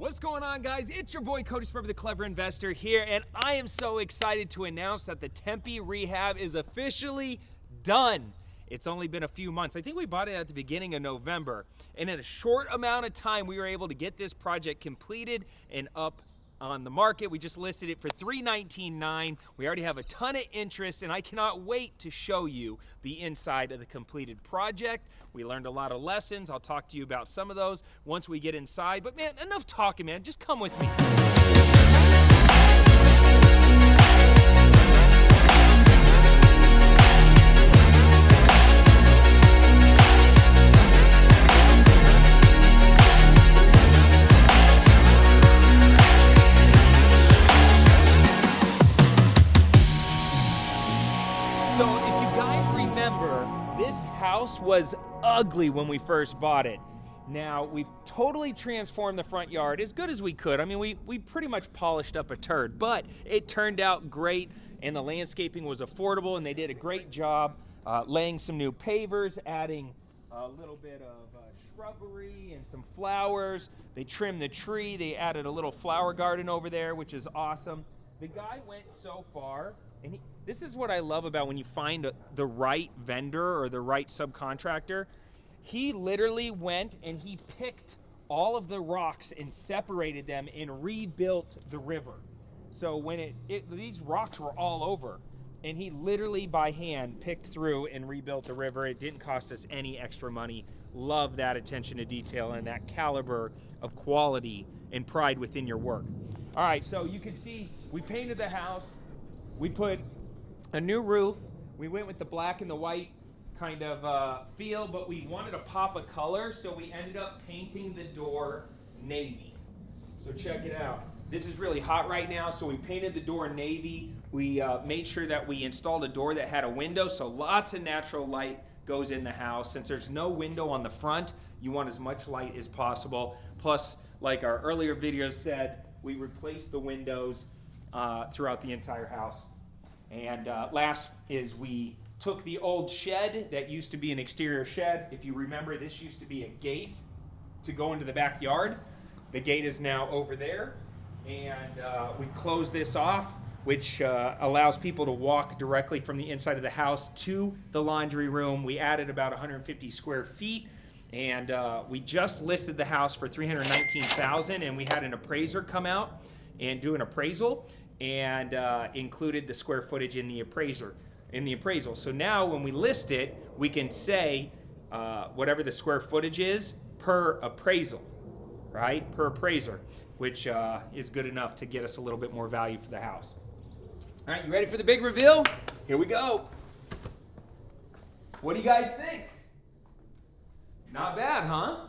What's going on, guys? It's your boy Cody Sperber, the Clever Investor here, and I am so excited to announce that the Tempe rehab is officially done. It's only been a few months. I think we bought it at the beginning of November, and in a short amount of time, we were able to get this project completed and up on the market. We just listed it for $319,900. We already have a ton of interest, and I cannot wait to show you the inside of the completed project. We learned a lot of lessons. I'll talk to you about some of those once we get inside. But man, enough talking, man. Just come with me. This house was ugly when we first bought it. Now, we've totally transformed the front yard as good as we could. I mean, we pretty much polished up a turd, but it turned out great, and the landscaping was affordable, and they did a great job laying some new pavers, adding a little bit of shrubbery and some flowers. They trimmed the tree. They added a little flower garden over there, which is awesome. The guy went so far, and this is what I love about when you find the right vendor or the right subcontractor. He literally went and he picked all of the rocks and separated them and rebuilt the river. So when these rocks were all over, and he literally by hand picked through and rebuilt the river. It didn't cost us any extra money. Love that attention to detail and that caliber of quality and pride within your work. All right, so you can see we painted the house. We put a new roof. We went with the black and the white kind of feel, but we wanted to pop a color, so we ended up painting the door navy. So check it out. This is really hot right now, so we painted the door navy. We made sure that we installed a door that had a window, so lots of natural light goes in the house. Since there's no window on the front, you want as much light as possible. Plus, like our earlier video said, we replaced the windows throughout the entire house. And last is we took the old shed that used to be an exterior shed. If you remember, this used to be a gate to go into the backyard. The gate is now over there. And we closed this off, which allows people to walk directly from the inside of the house to the laundry room. We added about 150 square feet. And we just listed the house for $319,000, and we had an appraiser come out and do an appraisal, and included the square footage in the appraisal. So now when we list it, we can say whatever the square footage is per appraisal, right? Per appraiser, which is good enough to get us a little bit more value for the house. All right, you ready for the big reveal? Here we go. What do you guys think? Not bad, huh?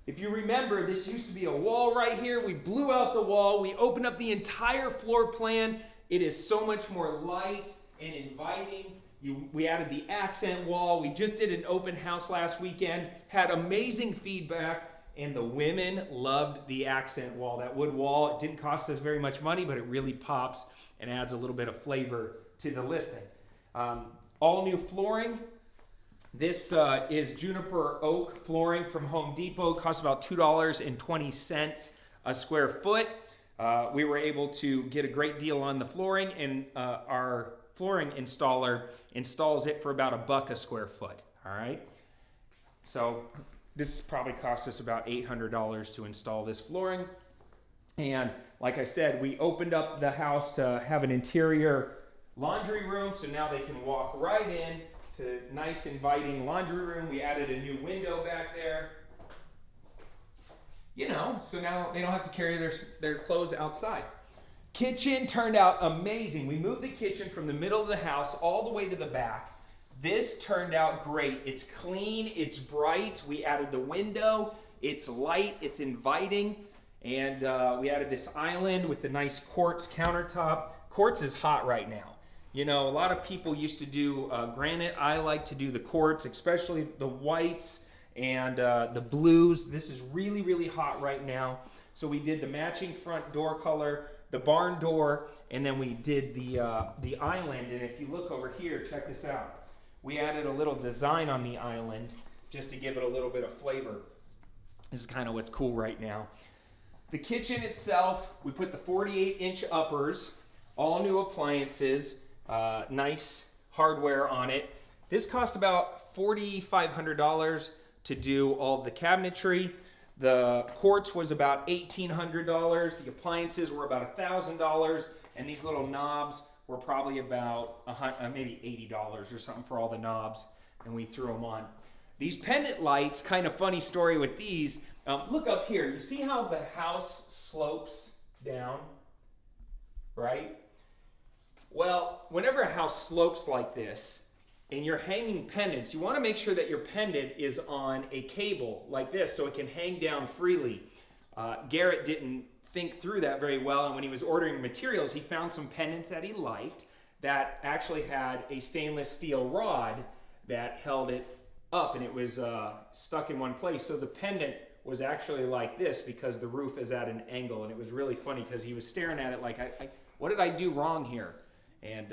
If you remember, this used to be a wall right here. We blew out the wall. We opened up the entire floor plan. It is so much more light and inviting. We added the accent wall. We just did an open house last weekend. Had amazing feedback, and the women loved the accent wall. That wood wall, it didn't cost us very much money, but it really pops and adds a little bit of flavor to the listing. All new flooring. This is juniper oak flooring from Home Depot. Costs about $2.20 a square foot. We were able to get a great deal on the flooring, and our flooring installer installs it for about $1 a square foot. All right. So this probably cost us about $800 to install this flooring. And like I said, we opened up the house to have an interior laundry room, so now they can walk right in to nice inviting laundry room. We added a new window back there. You know, so now they don't have to carry their clothes outside. Kitchen turned out amazing. We moved the kitchen from the middle of the house all the way to the back. This turned out great. It's clean, it's bright. We added the window, it's light, it's inviting. And we added this island with the nice quartz countertop. Quartz is hot right now. You know, a lot of people used to do granite. I like to do the quartz, especially the whites and the blues. This is really, really hot right now. So we did the matching front door color, the barn door, and then we did the island. And if you look over here, check this out. We added a little design on the island just to give it a little bit of flavor. This is kind of what's cool right now. The kitchen itself, we put the 48-inch uppers, all new appliances, nice hardware on it. This cost about $4,500 to do all the cabinetry. The quartz was about $1,800. The appliances were about $1,000, and these little knobs were probably about maybe $80 or something for all the knobs, and we threw them on. These pendant lights, kind of funny story with these. Look up here. You see how the house slopes down, right? Well, whenever a house slopes like this and you're hanging pendants, you want to make sure that your pendant is on a cable like this so it can hang down freely. Garrett didn't think through that very well, and when he was ordering materials, he found some pendants that he liked that actually had a stainless steel rod that held it up, and it was stuck in one place. So the pendant was actually like this because the roof is at an angle, and it was really funny because he was staring at it like, what did I do wrong here? And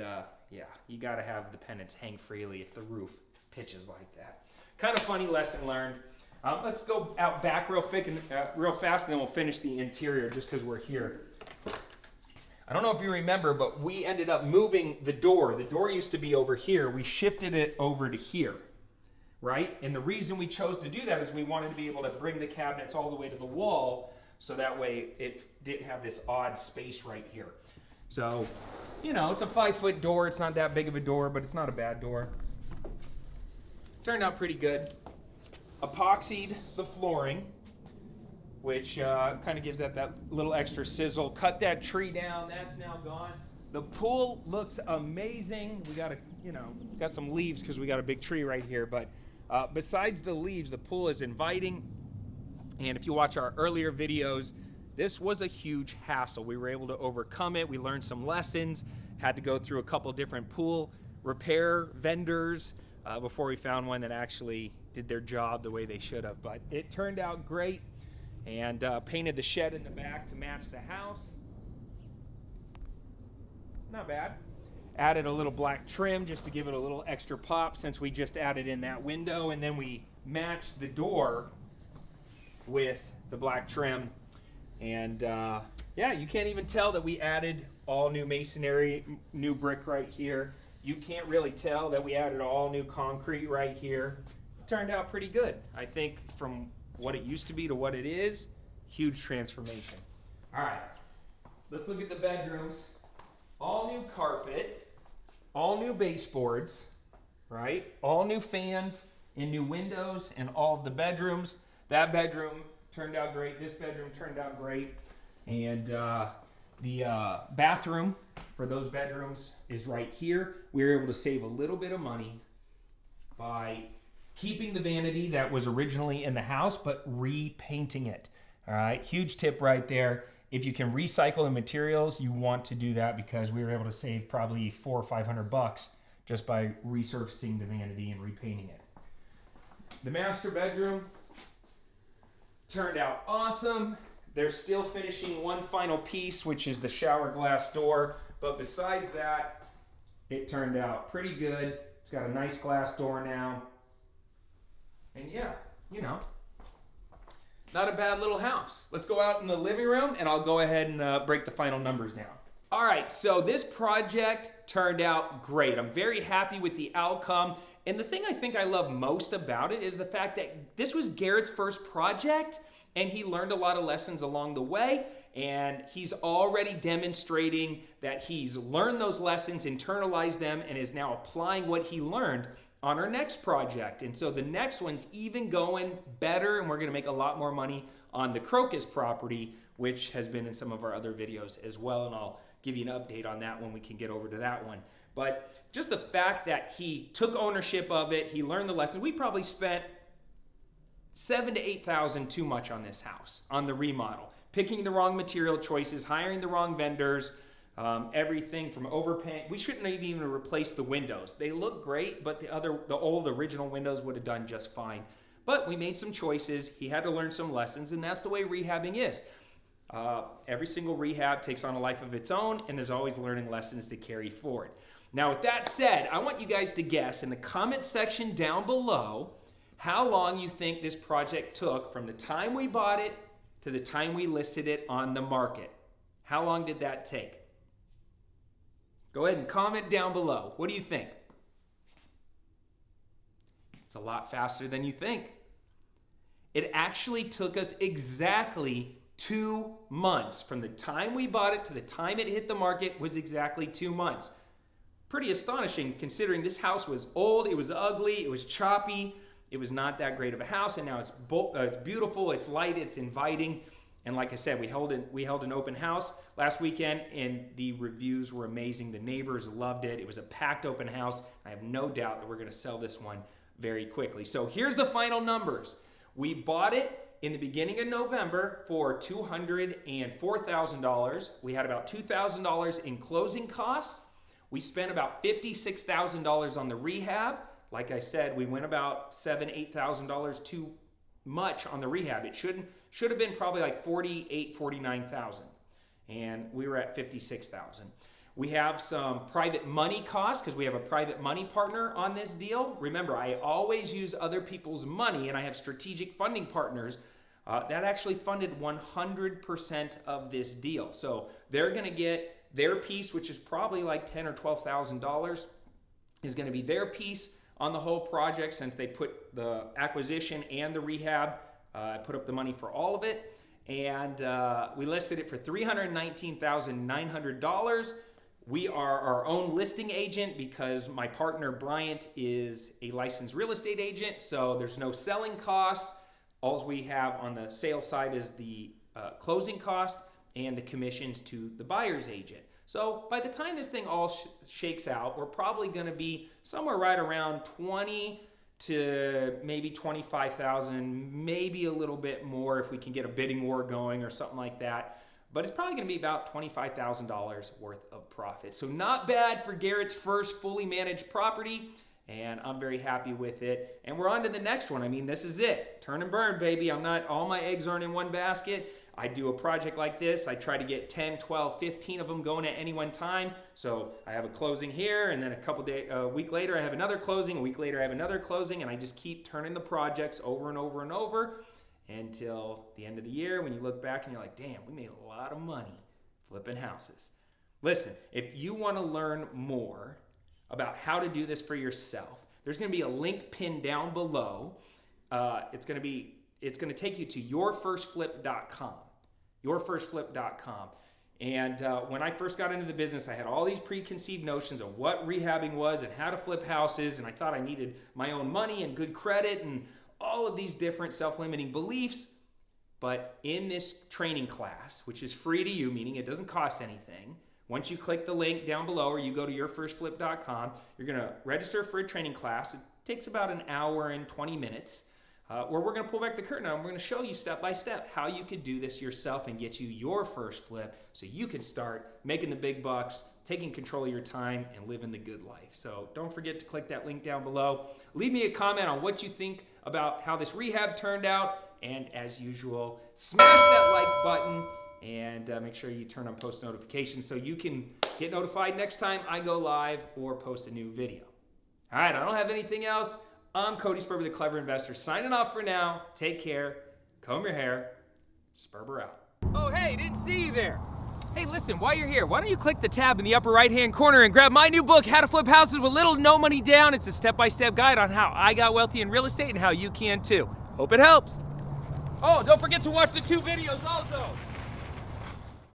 yeah, you got to have the pendants hang freely if the roof pitches like that. Kind of funny lesson learned. Let's go out back real fast, and then we'll finish the interior just because we're here. I don't know if you remember, but we ended up moving the door. The door used to be over here. We shifted it over to here, right? And the reason we chose to do that is we wanted to be able to bring the cabinets all the way to the wall, so that way it didn't have this odd space right here. So, you know, it's a 5-foot door. It's not that big of a door, but it's not a bad door. Turned out pretty good. Epoxied the flooring, which kind of gives that little extra sizzle. Cut that tree down. That's now gone. The pool looks amazing. We got got some leaves because we got a big tree right here. But besides the leaves, the pool is inviting. And if you watch our earlier videos, this was a huge hassle. We were able to overcome it. We learned some lessons. Had to go through a couple different pool repair vendors before we found one that actually did their job the way they should have. But it turned out great, and painted the shed in the back to match the house. Not bad. Added a little black trim just to give it a little extra pop since we just added in that window, and then we matched the door with the black trim. And yeah, you can't even tell that we added all new masonry, new brick right here. You can't really tell that we added all new concrete right here. It turned out pretty good. I think from what it used to be to what it is, huge transformation. All right, let's look at the bedrooms. All new carpet, all new baseboards, right? All new fans and new windows in all of the bedrooms. That bedroom turned out great. This bedroom turned out great. And the bathroom for those bedrooms is right here. We were able to save a little bit of money by keeping the vanity that was originally in the house, but repainting it. All right, huge tip right there. If you can recycle the materials, you want to do that because we were able to save probably $400 or $500 just by resurfacing the vanity and repainting it. The master bedroom turned out awesome. They're still finishing one final piece, which is the shower glass door. But besides that, it turned out pretty good. It's got a nice glass door now. And yeah, you know, not a bad little house. Let's go out in the living room and I'll go ahead and break the final numbers down. All right, so this project turned out great. I'm very happy with the outcome. And the thing I think I love most about it is the fact that this was Garrett's first project, and he learned a lot of lessons along the way, and he's already demonstrating that he's learned those lessons, internalized them, and is now applying what he learned on our next project. And so the next one's even going better, and we're gonna make a lot more money on the Crocus property, which has been in some of our other videos as well, and I'll give you an update on that when we can get over to that one. But just the fact that he took ownership of it, he learned the lessons. We probably spent $7,000 to $8,000 too much on this house, on the remodel. Picking the wrong material choices, hiring the wrong vendors, everything from overpaying. We shouldn't have even replaced the windows. They look great, but the old original windows would have done just fine. But we made some choices. He had to learn some lessons, and that's the way rehabbing is. Every single rehab takes on a life of its own, and there's always learning lessons to carry forward. Now, with that said, I want you guys to guess in the comment section down below how long you think this project took from the time we bought it to the time we listed it on the market. How long did that take? Go ahead and comment down below. What do you think? It's a lot faster than you think. It actually took us exactly 2 months. From the time we bought it to the time it hit the market was exactly 2 months. Pretty astonishing considering this house was old, it was ugly, it was choppy, it was not that great of a house, and now it's beautiful, it's light, it's inviting. And like I said, we held an open house last weekend, and the reviews were amazing. The neighbors loved it. It was a packed open house. I have no doubt that we're going to sell this one very quickly. So here's the final numbers. We bought it in the beginning of November for $204,000. We had about $2,000 in closing costs. We spent about $56,000 on the rehab. Like I said, we went about $7,000, $8,000 too much on the rehab. It should have been probably like $48,000, $49,000, and we were at $56,000. We have some private money costs because we have a private money partner on this deal. Remember, I always use other people's money, and I have strategic funding partners that actually funded 100% of this deal. So they're going to get their piece, which is probably like $10,000 or $12,000, is going to be their piece on the whole project, since they put the acquisition and the rehab. I put up the money for all of it, and we listed it for $319,900. We are our own listing agent because my partner Bryant is a licensed real estate agent, so there's no selling costs. All we have on the sales side is the closing cost and the commissions to the buyer's agent. So by the time this thing all shakes out, we're probably going to be somewhere right around 20 to maybe 25,000, maybe a little bit more if we can get a bidding war going or something like that. But it's probably going to be about $25,000 worth of profit. So not bad for Garrett's first fully managed property, and I'm very happy with it. And we're on to the next one. I mean, this is it. Turn and burn, baby. All my eggs aren't in one basket. I do a project like this, I try to get 10, 12, 15 of them going at any one time. So I have a closing here, and then a week later I have another closing, a week later I have another closing, and I just keep turning the projects over and over and over until the end of the year when you look back and you're like, damn, we made a lot of money flipping houses. Listen, if you want to learn more about how to do this for yourself, there's going to be a link pinned down below. It's going to take you to yourfirstflip.com. Yourfirstflip.com. And when I first got into the business, I had all these preconceived notions of what rehabbing was and how to flip houses, and I thought I needed my own money and good credit and all of these different self-limiting beliefs. But in this training class, which is free to you, meaning it doesn't cost anything, once you click the link down below or you go to yourfirstflip.com, you're going to register for a training class. It takes about an hour and 20 minutes. Where we're going to pull back the curtain and we're going to show you step by step how you could do this yourself and get you your first flip so you can start making the big bucks, taking control of your time, and living the good life. So don't forget to click that link down below. Leave me a comment on what you think about how this rehab turned out, and as usual, smash that like button and make sure you turn on post notifications so you can get notified next time I go live or post a new video. All right, I don't have anything else. I'm Cody Sperber, the Clever Investor, signing off for now. Take care. Comb your hair. Sperber out. Oh, hey, didn't see you there. Hey, listen, while you're here, why don't you click the tab in the upper right-hand corner and grab my new book, How to Flip Houses with Little to No Money Down. It's a step-by-step guide on how I got wealthy in real estate and how you can too. Hope it helps. Oh, don't forget to watch the 2 videos also.